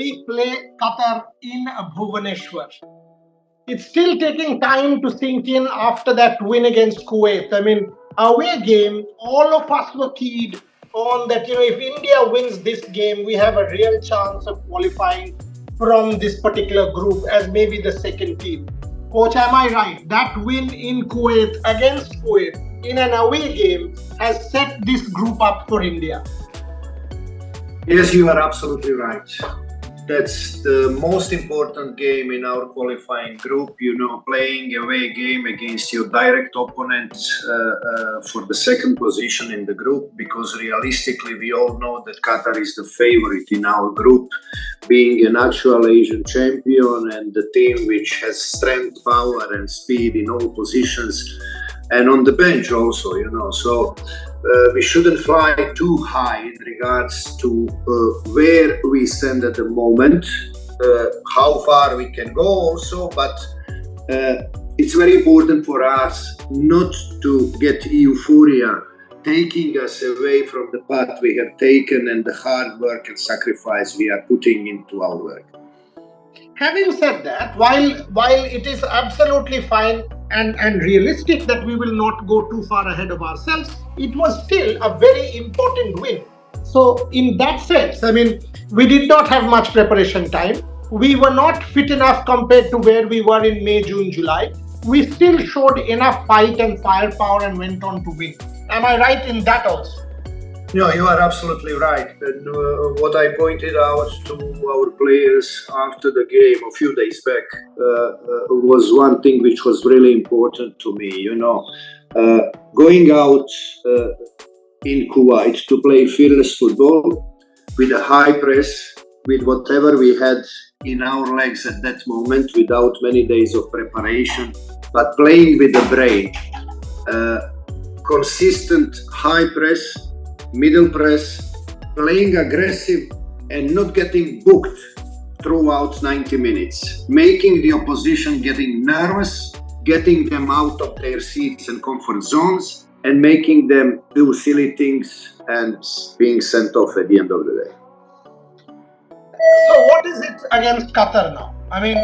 we play Qatar in Bhubaneswar. It's still taking time to sink in after that win against Kuwait. I mean, away game, all of us were keyed on that, if India wins this game, we have a real chance of qualifying from this particular group as maybe the second team. Coach, am I right? That win in Kuwait against Kuwait in an away game has set this group up for India. Yes, you are absolutely right. That's the most important game in our qualifying group, playing away game against your direct opponent for the second position in the group, because realistically we all know that Qatar is the favorite in our group, being an actual Asian champion and the team which has strength, power and speed in all positions and on the bench also, so we shouldn't fly too high in regards to where we stand at the moment, how far we can go also, but it's very important for us not to get euphoria taking us away from the path we have taken and the hard work and sacrifice we are putting into our work. Having said that, while it is absolutely fine and realistic that we will not go too far ahead of ourselves, it was still a very important win. So in that sense, I mean, we did not have much preparation time. We were not fit enough compared to where we were in May, June, July. We still showed enough fight and firepower and went on to win. Am I right in that also? No, you are absolutely right. And what I pointed out to our players after the game a few days back was one thing which was really important to me. Going out in Kuwait to play fearless football with a high press, with whatever we had in our legs at that moment, without many days of preparation, but playing with the brain. Consistent high press, middle press, playing aggressive and not getting booked throughout 90 minutes, making the opposition getting nervous, getting them out of their seats and comfort zones, and making them do silly things and being sent off at the end of the day. So what is it against Qatar now? I mean,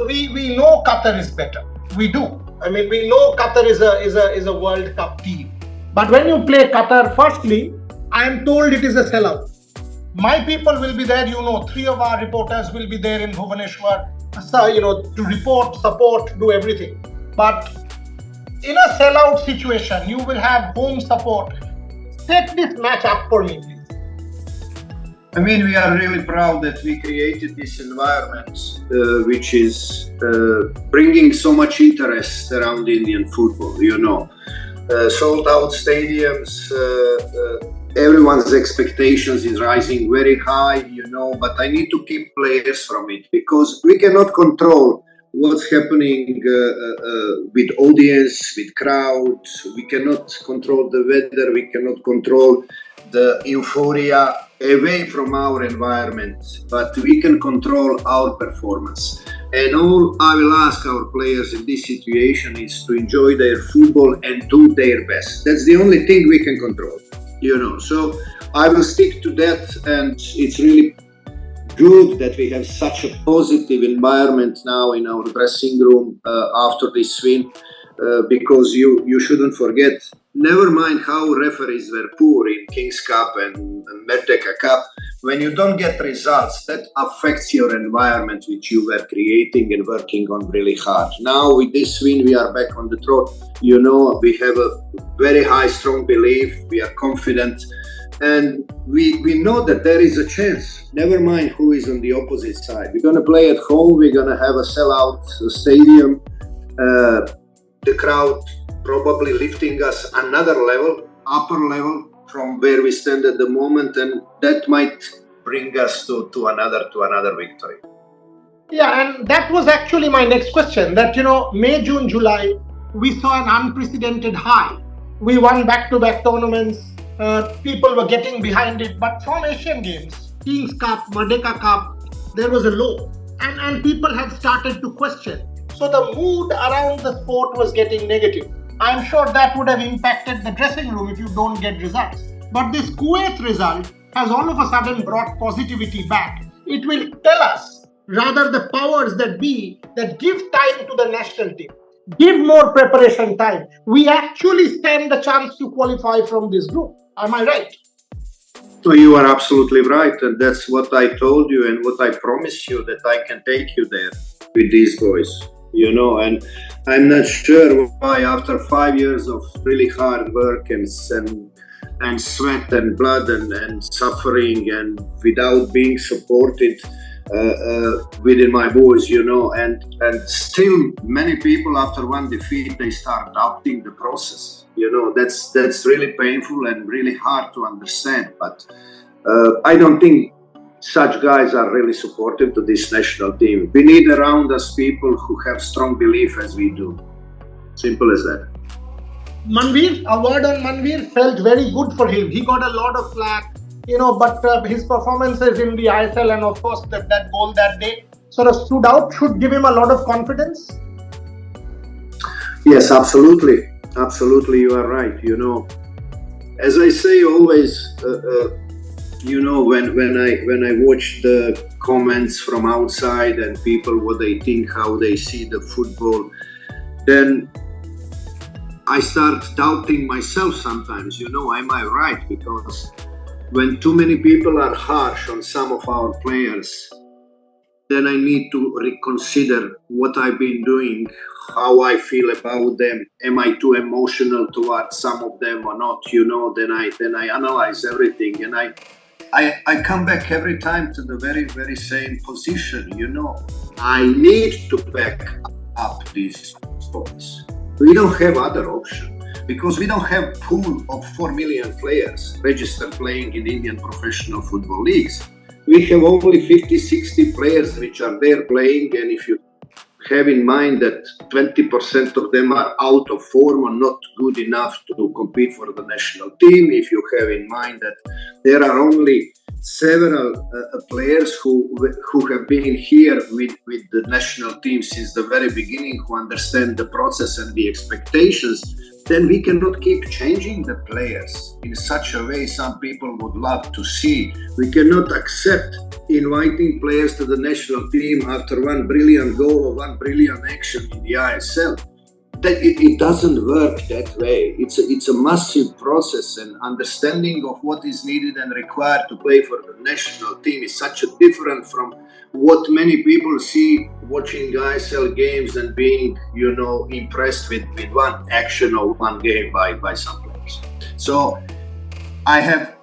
we know Qatar is better. We do. I mean, we know Qatar is a World Cup team. But when you play Qatar, firstly, I am told it is a sellout. My people will be there, 3 of our reporters will be there in Bhubaneswar, to report, support, do everything. But in a sellout situation, you will have home support. Set this match up for me, please. I mean, we are really proud that we created this environment which is bringing so much interest around Indian football, sold out stadiums, everyone's expectations is rising very high, but I need to keep players from it, because we cannot control what's happening with audience, with crowd. We cannot control the weather, we cannot control the euphoria away from our environment, but we can control our performance. And all I will ask our players in this situation is to enjoy their football and do their best. That's the only thing we can control, So I will stick to that, and it's really good that we have such a positive environment now in our dressing room after this win, because you shouldn't forget, never mind how referees were poor in King's Cup and Merdeka Cup, when you don't get results, that affects your environment which you were creating and working on really hard. Now with this win, we are back on the trot. We have a very high, strong belief, we are confident, and we know that there is a chance. Never mind who is on the opposite side. We're going to play at home, we're going to have a sellout stadium, the crowd probably lifting us another level, upper level from where we stand at the moment, and that might bring us to another victory. Yeah, and that was actually my next question, that May, June, July, we saw an unprecedented high. We won back-to-back tournaments, people were getting behind it, but from Asian Games, King's Cup, Merdeka Cup, there was a low, and people had started to question. So the mood around the sport was getting negative. I'm sure that would have impacted the dressing room if you don't get results. But this Kuwait result has all of a sudden brought positivity back. it will tell us, rather the powers that be, that give time to the national team, give more preparation time. We actually stand the chance to qualify from this group. Am I right? So you are absolutely right, and that's what I told you and what I promised you, that I can take you there with these boys, and I'm not sure why after 5 years of really hard work and sweat and blood and suffering and without being supported within my boys, and still many people after one defeat, they start doubting the process. That's really painful and really hard to understand. But I don't think such guys are really supportive to this national team. We need around us people who have strong belief as we do. Simple as that. Manveer, a word on Manveer, felt very good for him. He got a lot of flack, but his performances in the ISL and of course that goal that day sort of stood out, should give him a lot of confidence. Yes, absolutely. Absolutely, you are right. As I say always, when I watch the comments from outside and people, what they think, how they see the football, then I start doubting myself sometimes, am I right? Because when too many people are harsh on some of our players, then I need to reconsider what I've been doing, how I feel about them. Am I too emotional towards some of them or not? Then I analyze everything, and I come back every time to the very, very same position. I need to back up these boys. We don't have other option, because we don't have pool of 4 million players registered playing in Indian professional football leagues. We have only 50, 60 players which are there playing, and if you have in mind that 20% of them are out of form or not good enough to compete for the national team, if you have in mind that there are only several players who have been here with the national team since the very beginning, who understand the process and the expectations, then we cannot keep changing the players in such a way some people would love to see. We cannot accept inviting players to the national team after one brilliant goal or one brilliant action in the ISL. It doesn't work that way. It's a massive process, and understanding of what is needed and required to play for the national team is such a different from what many people see watching ISL games and being, impressed with one action or one game by some players. So I have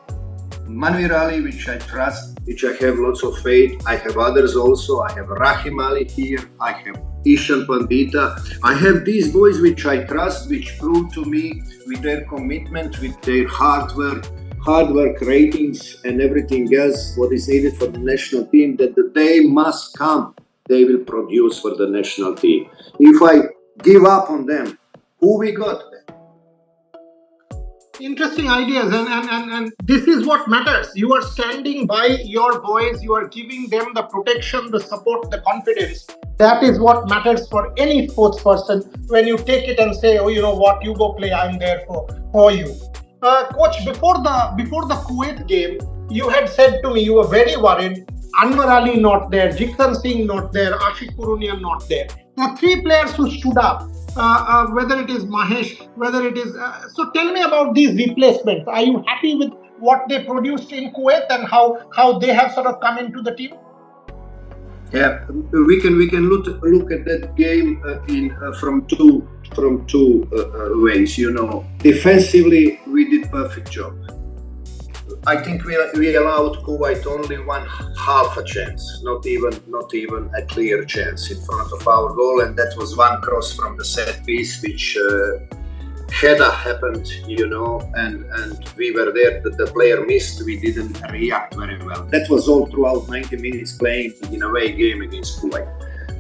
Manveer Ali, which I trust, which I have lots of faith. I have others also. I have Rahim Ali here. I have Ishan Pandita. I have these boys which I trust, which prove to me with their commitment, with their hard work ratings and everything else, what is needed for the national team, that the day must come, they will produce for the national team. If I give up on them, who we got then? Interesting ideas, and this is what matters. You are standing by your boys, you are giving them the protection, the support, the confidence. That is what matters for any sports person. When you take it and say, oh, you know what, you go play, I'm there for you. Coach, before the Kuwait game, you had said to me you were very worried. Anwar Ali not there, Jiksan Singh not there, Ashik Purunian not there. Now 3 players who stood up. Whether it is Mahesh, whether it is... so tell me about these replacements. Are you happy with what they produced in Kuwait and how they have sort of come into the team? Yeah, we can look at that game from two ways. Defensively, we did perfect job. I think we allowed Kuwait only one half a chance, not even a clear chance in front of our goal, and that was one cross from the set piece, which had happened, and we were there. The player missed. We didn't react very well. That was all throughout 90 minutes playing in a away game against Kuwait.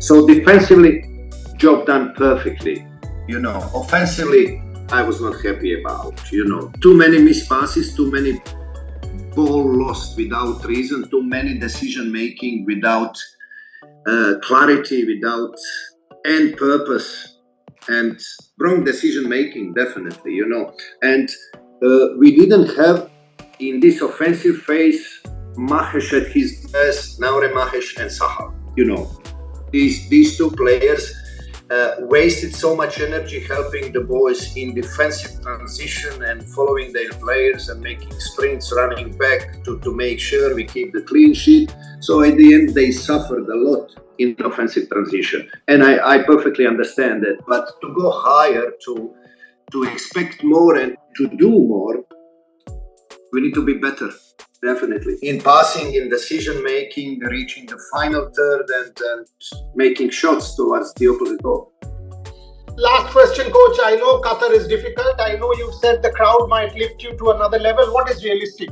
So defensively, job done perfectly. Offensively, I was not happy about. Too many missed passes, too many ball lost without reason, too many decision making without clarity, without end purpose, and wrong decision making, definitely, and we didn't have in this offensive phase Mahesh at his best, Naure Mahesh and Sahar. You know, these two players wasted so much energy helping the boys in defensive transition and following their players and making sprints, running back to make sure we keep the clean sheet. So at the end, they suffered a lot in offensive transition. And I perfectly understand that. But to go higher, to expect more and to do more, we need to be better. Definitely. In passing, in decision making, reaching the final third and making shots towards the opposite goal. Last question, coach. I know Qatar is difficult. I know you said the crowd might lift you to another level. What is realistic?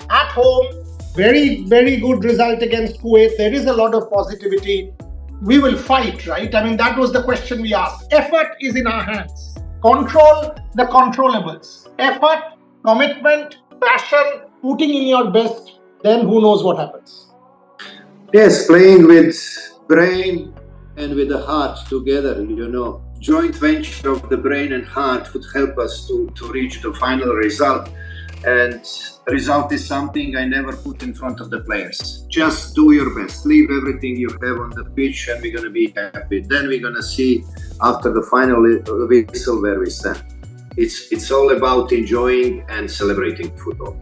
At home, very, very good result against Kuwait. There is a lot of positivity. We will fight, right? I mean, that was the question we asked. Effort is in our hands. Control the controllables. Effort, commitment, passion, putting in your best, then who knows what happens. Yes, playing with brain and with the heart together, you know. Joint venture of the brain and heart would help us to reach the final result. And result is something I never put in front of the players. Just do your best. Leave everything you have on the pitch and we're going to be happy. Then we're going to see after the final whistle where we stand. It's all about enjoying and celebrating football.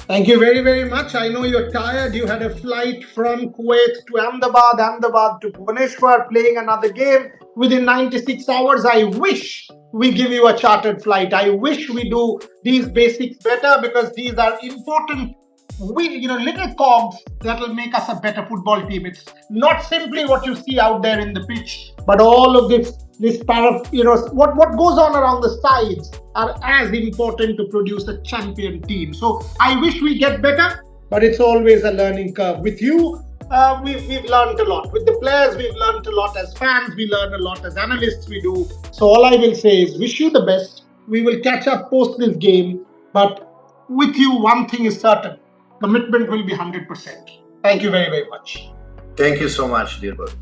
Thank you very, very much. I know you're tired. You had a flight from Kuwait to Ahmedabad to Bhubaneswar, playing another game within 96 hours. I wish we give you a chartered flight. I wish we do these basics better because these are important, little cogs that will make us a better football team. It's not simply what you see out there in the pitch, but all of what goes on around the sides are as important to produce a champion team. So I wish we get better, but it's always a learning curve. With you, we've learned a lot. With the players, we've learned a lot. As fans, we learn a lot. As analysts, we do. So all I will say is wish you the best. We will catch up post this game. But with you, one thing is certain. Commitment will be 100%. Thank you very, very much. Thank you so much, dear brother.